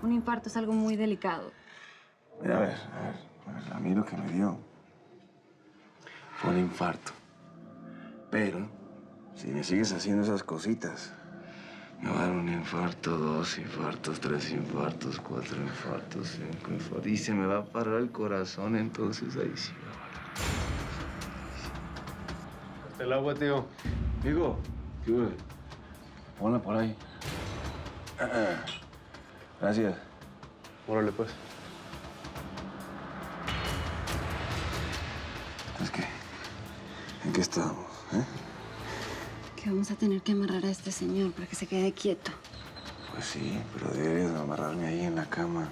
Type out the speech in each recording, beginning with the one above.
Un infarto es algo muy delicado. Mira, a ver, a mí lo que me dio fue un infarto. Pero, si me sigues haciendo esas cositas, me va a dar un infarto, 2 infartos, 3 infartos, 4 infartos, 5 infartos. Y se me va a parar el corazón, entonces ahí sí me va a valer. Hasta el agua, tío. Digo, ¿qué hubo? Ponla por ahí. Gracias. Órale, pues. ¿Es qué? ¿En qué estamos, Que vamos a tener que amarrar a este señor para que se quede quieto. Pues sí, pero deberías amarrarme ahí en la cama.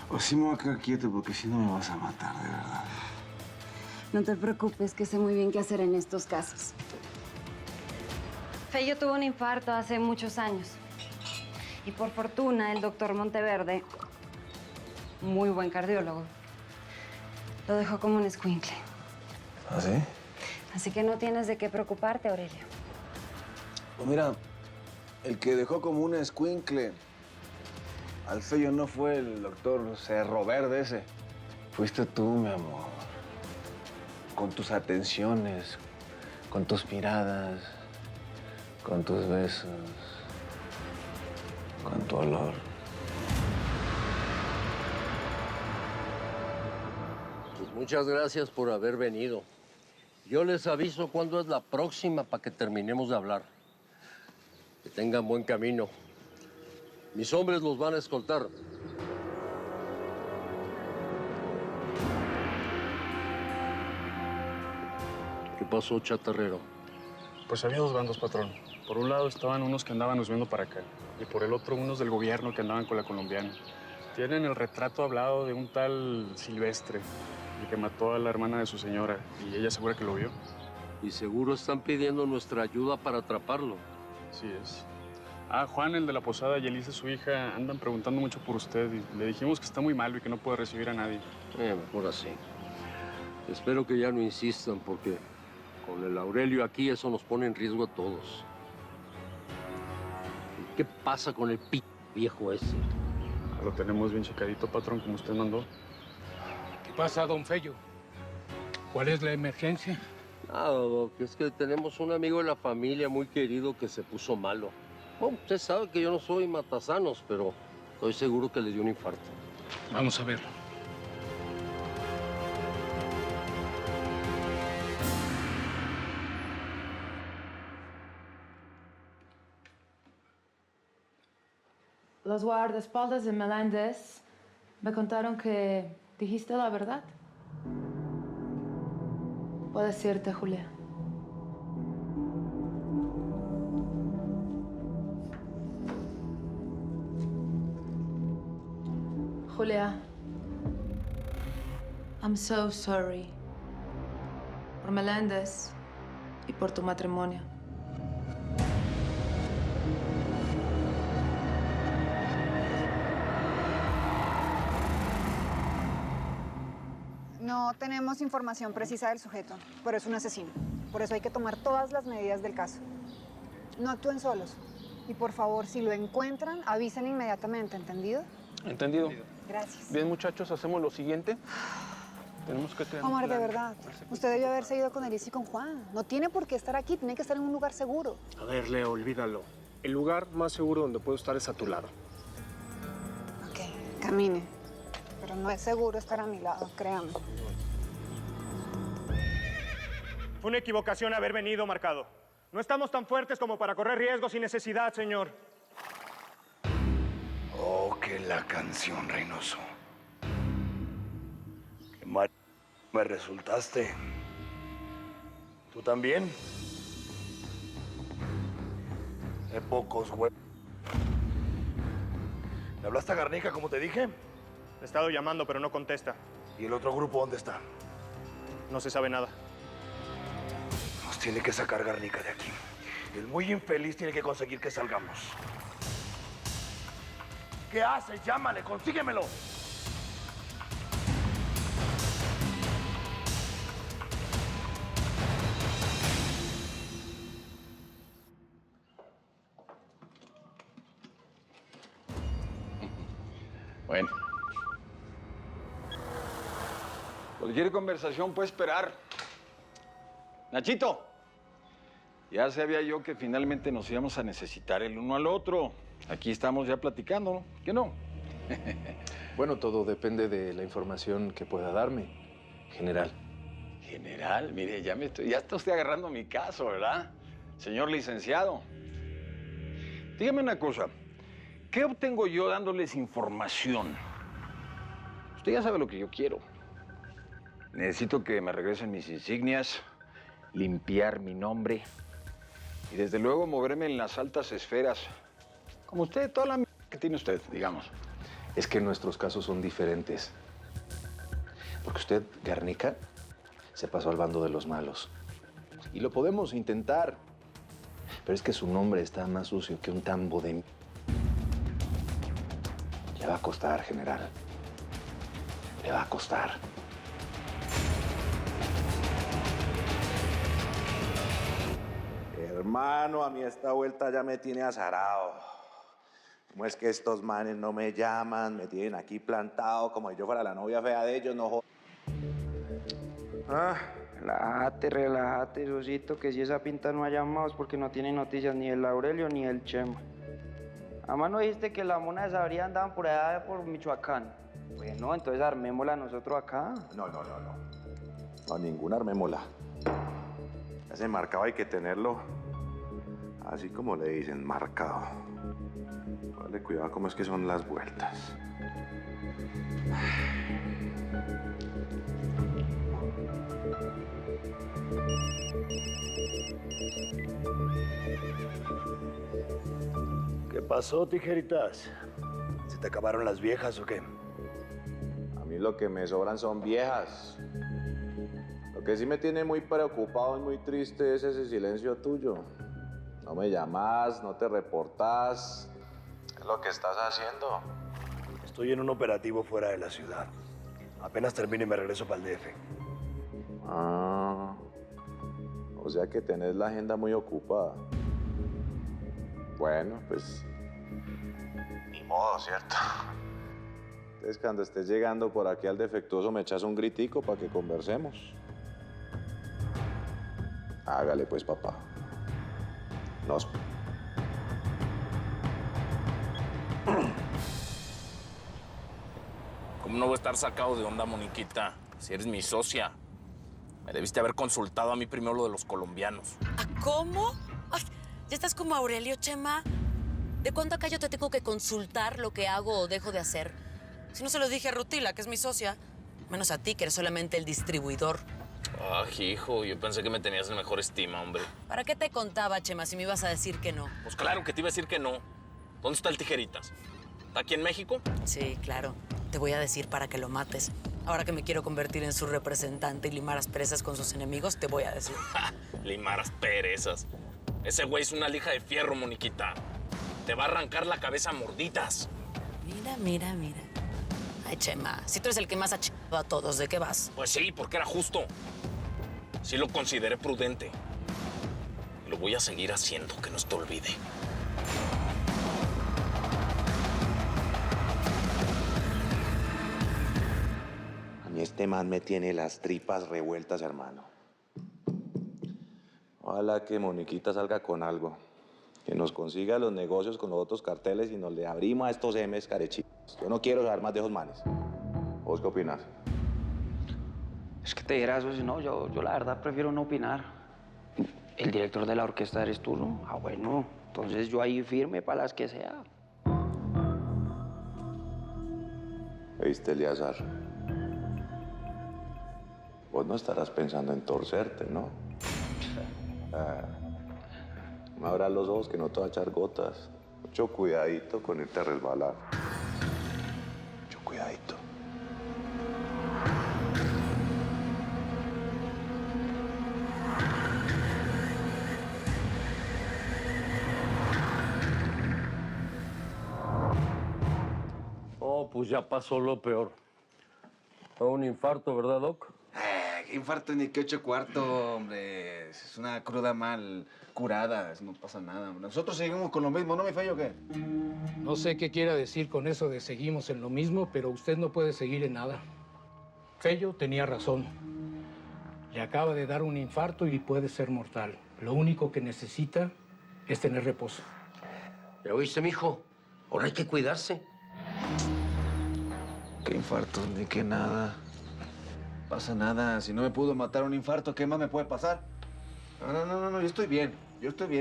O sí me voy a quedar quieto porque si no me vas a matar, de verdad. No te preocupes, que sé muy bien qué hacer en estos casos. Fello tuvo un infarto hace muchos años. Y por fortuna, el doctor Monteverde, muy buen cardiólogo, lo dejó como un escuincle. ¿Ah, sí? Así que no tienes de qué preocuparte, Aurelio. Pues mira, el que dejó como un escuincle al Fello no fue el doctor Cerro Verde ese. Fuiste tú, mi amor. Con tus atenciones, con tus miradas, con tus besos, con tu olor. Pues muchas gracias por haber venido. Yo les aviso cuándo es la próxima para que terminemos de hablar. Que tengan buen camino. Mis hombres los van a escoltar. ¿Qué pasó, chatarrero? Pues había dos bandos, patrón. Por un lado estaban unos que andaban huyendo para acá. Y por el otro, unos del gobierno que andaban con la colombiana. Tienen el retrato hablado de un tal Silvestre, el que mató a la hermana de su señora. Y ella asegura que lo vio. Y seguro están pidiendo nuestra ayuda para atraparlo. Sí es. Ah, Juan, el de la posada, y Elisa, su hija, andan preguntando mucho por usted. Y le dijimos que está muy malo y que no puede recibir a nadie. Mejor así. Espero que ya no insistan, porque con el Aurelio aquí eso nos pone en riesgo a todos. ¿Y qué pasa con el viejo ese? Lo tenemos bien checadito, patrón, como usted mandó. ¿Qué pasa, don Fello? ¿Cuál es la emergencia? Ah, Doc, es que tenemos un amigo de la familia muy querido que se puso malo. Bueno, usted sabe que yo no soy matasanos, pero estoy seguro que le dio un infarto. Vamos a ver. Los guardaespaldas de Meléndez me contaron que dijiste la verdad. Puedes irte, Julia. Julia, I'm so sorry. Por Meléndez y por tu matrimonio. No tenemos información precisa del sujeto, pero es un asesino. Por eso hay que tomar todas las medidas del caso. No actúen solos. Y por favor, si lo encuentran, avisen inmediatamente, ¿entendido? Entendido. Gracias. Bien, muchachos, hacemos lo siguiente. Tenemos que crear un Omar, de plan. verdad, usted debió haberse ido con Elisa y con Juan. No tiene por qué estar aquí, tiene que estar en un lugar seguro. A ver, Leo, olvídalo. El lugar más seguro donde puedo estar es a tu lado. Ok, camine. Pero no es seguro estar a mi lado, créame. Fue una equivocación haber venido, Marcado. No estamos tan fuertes como para correr riesgos sin necesidad, señor. Oh, que la canción, Reynoso. Qué mal me resultaste. ¿Tú también? Qué pocos huevos. ¿Le hablaste a Garnica como te dije? Le he estado llamando, pero no contesta. ¿Y el otro grupo dónde está? No se sabe nada. Nos tiene que sacar Garnica de aquí. El muy infeliz tiene que conseguir que salgamos. ¿Qué haces? Llámale, consíguemelo. Bueno. Cualquier conversación puede esperar. Nachito, ya sabía yo que finalmente nos íbamos a necesitar el uno al otro. Aquí estamos ya platicando, ¿no? ¿Qué no? Bueno, todo depende de la información que pueda darme, general. General, mire, ya está usted agarrando mi caso, ¿verdad? Señor licenciado. Dígame una cosa, ¿qué obtengo yo dándoles información? Usted ya sabe lo que yo quiero. Necesito que me regresen mis insignias, limpiar mi nombre y desde luego moverme en las altas esferas. Como usted, toda la que tiene usted, digamos. Es que nuestros casos son diferentes. Porque usted, Garnica, se pasó al bando de los malos. Y lo podemos intentar. Pero es que su nombre está más sucio que un tambo de... Le va a costar, general. Le va a costar. Hermano, a mí esta vuelta ya me tiene azarado. ¿Cómo es que estos manes no me llaman? Me tienen aquí plantado como si yo fuera la novia fea de ellos, no Relájate, Rosito, que si esa pinta no ha llamado es porque no tiene noticias ni el Aurelio ni el Chema. Además, ¿no dijiste que la mona de Sabría andaban por allá por Michoacán? Bueno, entonces armémosla nosotros acá. No, ninguna armémosla. Ese marcado hay que tenerlo así como le dicen, marcado. Dale cuidado cómo es que son las vueltas. ¿Qué pasó, tijeritas? ¿Se te acabaron las viejas o qué? A mí lo que me sobran son viejas. Lo que sí me tiene muy preocupado y muy triste es ese silencio tuyo. No me llamas, no te reportas. ¿Qué es lo que estás haciendo? Estoy en un operativo fuera de la ciudad. Apenas termine me regreso para el DF. Ah, o sea que tenés la agenda muy ocupada. Bueno, pues... ni modo, ¿cierto? Entonces, cuando estés llegando por aquí al defectuoso, me echas un gritico para que conversemos. Hágale, pues, papá. Nos... ¿Cómo no voy a estar sacado de onda, Moniquita? Si eres mi socia. Me debiste haber consultado a mí primero lo de los colombianos. ¿Cómo? Ay, ya estás como Aurelio, Chema. ¿De cuándo acá yo te tengo que consultar lo que hago o dejo de hacer? Si no se lo dije a Rutila, que es mi socia. Menos a ti, que eres solamente el distribuidor. Ay, hijo, yo pensé que me tenías en mejor estima, hombre. ¿Para qué te contaba, Chema, si me ibas a decir que no? Pues claro que te iba a decir que no. ¿Dónde está el Tijeritas? ¿Está aquí en México? Sí, claro. Te voy a decir para que lo mates. Ahora que me quiero convertir en su representante y limar asperezas con sus enemigos, te voy a decir. Limar asperezas. Ese güey es una lija de fierro, Moniquita. Te va a arrancar la cabeza a mordidas. Mira. Ay, Chema, si tú eres el que más ha chingado a todos, ¿de qué vas? Pues sí, porque era justo. Sí lo consideré prudente. Y lo voy a seguir haciendo, que no se te olvide. A mí este man me tiene las tripas revueltas, hermano. Ojalá que Moniquita salga con algo. Que nos consiga los negocios con los otros carteles y nos le abrimos a estos M's carechitos. Yo no quiero saber más de esos manes. ¿Vos qué opinas? Es que te dijera eso, si no, yo la verdad prefiero no opinar. El director de la orquesta eres tú, ¿no? Ah, bueno, entonces yo ahí firme para las que sea. ¿Oíste, Eleazar? Vos no estarás pensando en torcerte, ¿no? No abras los ojos que no te va a echar gotas. Mucho cuidadito con irte a resbalar. Mucho cuidadito. Oh, pues ya pasó lo peor. Fue un infarto, ¿verdad, Doc? qué infarto ni qué 8 hombre. Es una cruda mal curada, no pasa nada. Nosotros seguimos con lo mismo, ¿no, mi Fello, qué? No sé qué quiera decir con eso de seguimos en lo mismo, pero usted no puede seguir en nada. Fello tenía razón. Le acaba de dar un infarto y puede ser mortal. Lo único que necesita es tener reposo. ¿Me oíste, mijo? Ahora hay que cuidarse. ¿Qué infarto? Ni qué nada. Pasa nada. Si no me pudo matar un infarto, ¿qué más me puede pasar? No, yo estoy bien.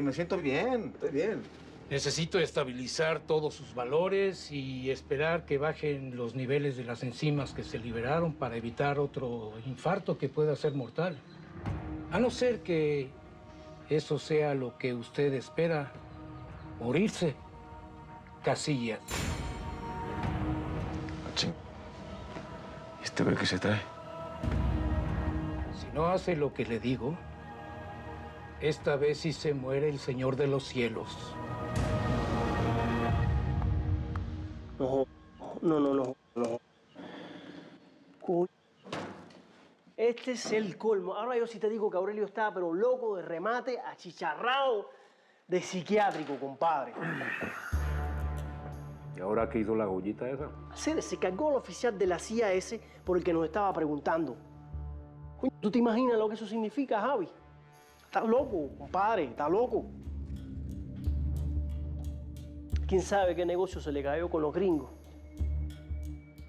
Me siento bien, estoy bien. Necesito estabilizar todos sus valores y esperar que bajen los niveles de las enzimas que se liberaron para evitar otro infarto que pueda ser mortal. A no ser que eso sea lo que usted espera, morirse. Casillas. ¿Y este ver qué se trae? Si no hace lo que le digo, esta vez sí se muere el Señor de los Cielos. No. Este es el colmo. Ahora yo sí te digo que Aurelio está, pero loco de remate, achicharrado de psiquiátrico, compadre. ¿Y ahora qué hizo la joyita esa? Se cargó el oficial de la CIA ese por el que nos estaba preguntando. Coño, ¿tú te imaginas lo que eso significa, Javi? Estás loco, compadre, estás loco. ¿Quién sabe qué negocio se le cayó con los gringos?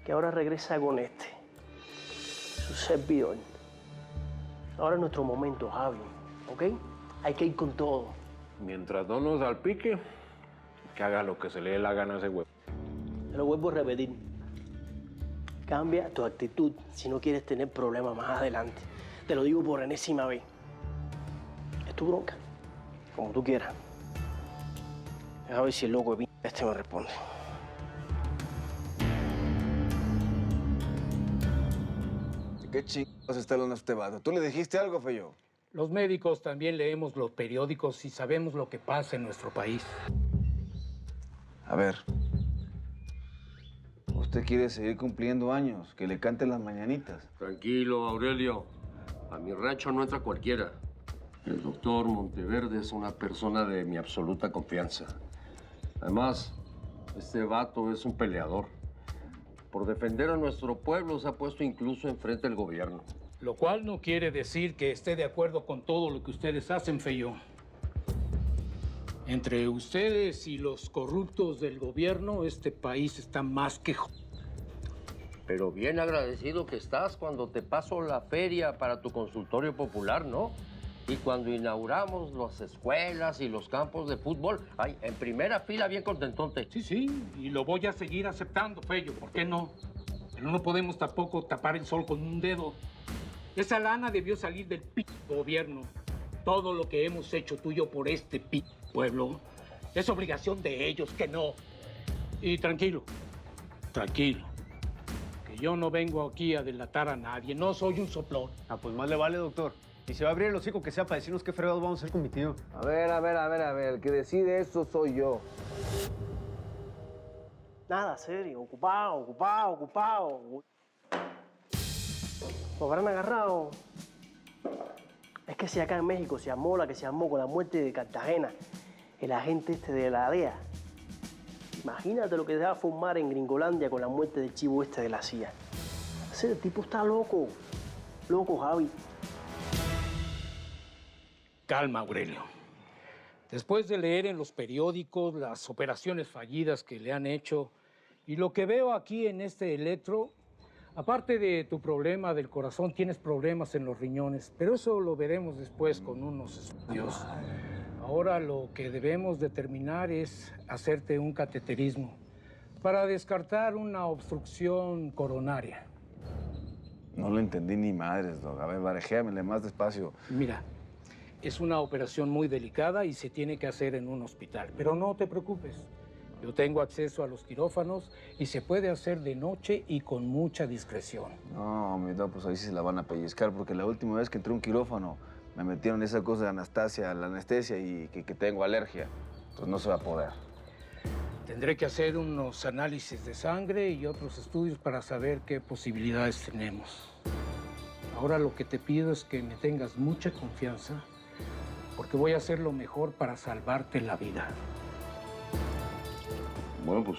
Que ahora regresa con su servidor. Ahora es nuestro momento, Javi, ¿ok? Hay que ir con todo. Mientras no nos salpique, que haga lo que se le dé la gana a ese huevo. Te lo vuelvo a repetir. Cambia tu actitud si no quieres tener problemas más adelante. Te lo digo por enésima vez. Es tu bronca, como tú quieras. A ver si el loco de este me responde. ¿Qué chingados está hablando este vato? ¿Tú le dijiste algo, Fello? Los médicos también leemos los periódicos y sabemos lo que pasa en nuestro país. A ver. Usted quiere seguir cumpliendo años, que le canten las mañanitas. Tranquilo, Aurelio. A mi rancho no entra cualquiera. El doctor Monteverde es una persona de mi absoluta confianza. Además, este vato es un peleador. Por defender a nuestro pueblo se ha puesto incluso enfrente del gobierno. Lo cual no quiere decir que esté de acuerdo con todo lo que ustedes hacen, Fello. Entre ustedes y los corruptos del gobierno, este país está más que Pero bien agradecido que estás cuando te paso la feria para tu consultorio popular, ¿no? Y cuando inauguramos las escuelas y los campos de fútbol, ay, en primera fila bien contentonte. Sí, y lo voy a seguir aceptando, Fello, ¿por qué no? Pero no podemos tampoco tapar el sol con un dedo. Esa lana debió salir del gobierno. Todo lo que hemos hecho tú y yo por este pueblo es obligación de ellos, que no. Y tranquilo, que yo no vengo aquí a delatar a nadie, no soy un soplón. Pues más le vale, doctor. Y se va a abrir el hocico que sea para decirnos qué fregados vamos a hacer con mi tío. A ver, el que decide eso soy yo. Nada, serio. Ocupado. Lo habrán agarrado. Es que si acá en México se armó la que se armó con la muerte de Cartagena, el agente este de la DEA. Imagínate lo que se va a formar en Gringolandia con la muerte del chivo este de la CIA. Ese tipo está loco. Loco, Javi. Calma, Aurelio. Después de leer en los periódicos las operaciones fallidas que le han hecho y lo que veo aquí en este electro, aparte de tu problema del corazón, tienes problemas en los riñones, pero eso lo veremos después con unos estudios. Ahora lo que debemos determinar es hacerte un cateterismo para descartar una obstrucción coronaria. No lo entendí ni madres, Doc. A ver, barajéamele más despacio. Mira, es una operación muy delicada y se tiene que hacer en un hospital. Pero no te preocupes. Yo tengo acceso a los quirófanos y se puede hacer de noche y con mucha discreción. No, mi Doc, pues ahí sí se la van a pellizcar, porque la última vez que entré a un quirófano me metieron esa cosa de la anestesia y que tengo alergia. Entonces no se va a poder. Tendré que hacer unos análisis de sangre y otros estudios para saber qué posibilidades tenemos. Ahora lo que te pido es que me tengas mucha confianza, porque voy a hacer lo mejor para salvarte la vida. Bueno, pues,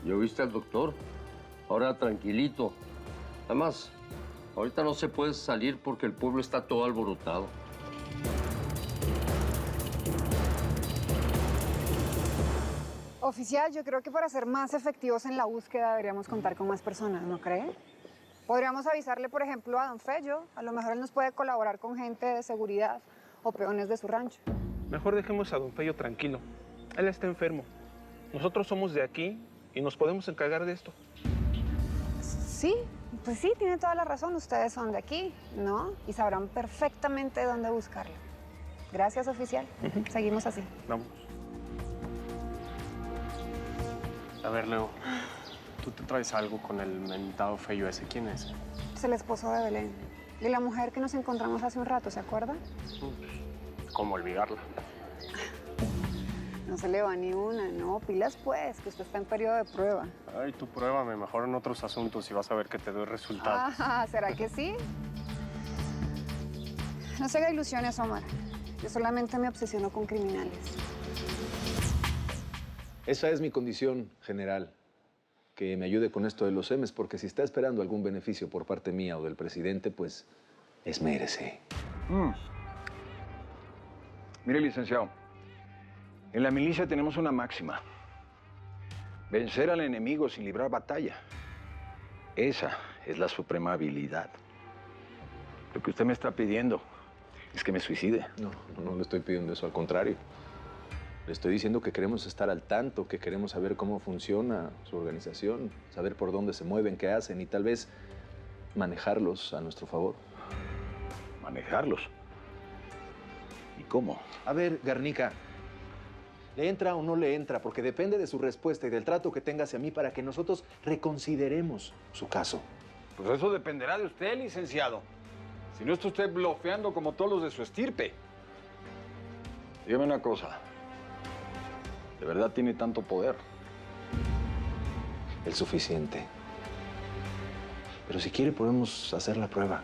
¿ya viste al doctor? Ahora tranquilito. Además, ahorita no se puede salir porque el pueblo está todo alborotado. Oficial, yo creo que para ser más efectivos en la búsqueda deberíamos contar con más personas, ¿no cree? Podríamos avisarle, por ejemplo, a don Fello. A lo mejor él nos puede colaborar con gente de seguridad o peones de su rancho. Mejor dejemos a don Fello tranquilo. Él está enfermo. Nosotros somos de aquí y nos podemos encargar de esto. Sí, pues sí, tiene toda la razón. Ustedes son de aquí, ¿no? Y sabrán perfectamente dónde buscarlo. Gracias, oficial. Seguimos así. Vamos. A ver, Leo, tú te traes algo con el mentado Fello ese. ¿Quién es? Es el esposo de Belén. Y la mujer que nos encontramos hace un rato, ¿se acuerda? ¿Cómo olvidarla? No se le va ni una, ¿no? Pilas pues, que usted está en periodo de prueba. Ay, tú pruébame mejor en otros asuntos y vas a ver que te doy resultados. Ah, ¿será que sí? No se haga ilusiones, Omar. Yo solamente me obsesiono con criminales. Esa es mi condición general, que me ayude con esto de los semes, porque si está esperando algún beneficio por parte mía o del presidente, pues esmérese. Mire, licenciado, en la milicia tenemos una máxima. Vencer al enemigo sin librar batalla. Esa es la suprema habilidad. Lo que usted me está pidiendo es que me suicide. No le estoy pidiendo eso, al contrario. Le estoy diciendo que queremos estar al tanto, que queremos saber cómo funciona su organización, saber por dónde se mueven, qué hacen y tal vez manejarlos a nuestro favor. ¿Manejarlos? ¿Y cómo? A ver, Garnica, ¿le entra o no le entra? Porque depende de su respuesta y del trato que tenga hacia mí para que nosotros reconsideremos su caso. Pues eso dependerá de usted, licenciado. Si no está usted blofeando como todos los de su estirpe. Dígame una cosa. ¿De verdad tiene tanto poder? El suficiente. Pero si quiere podemos hacer la prueba.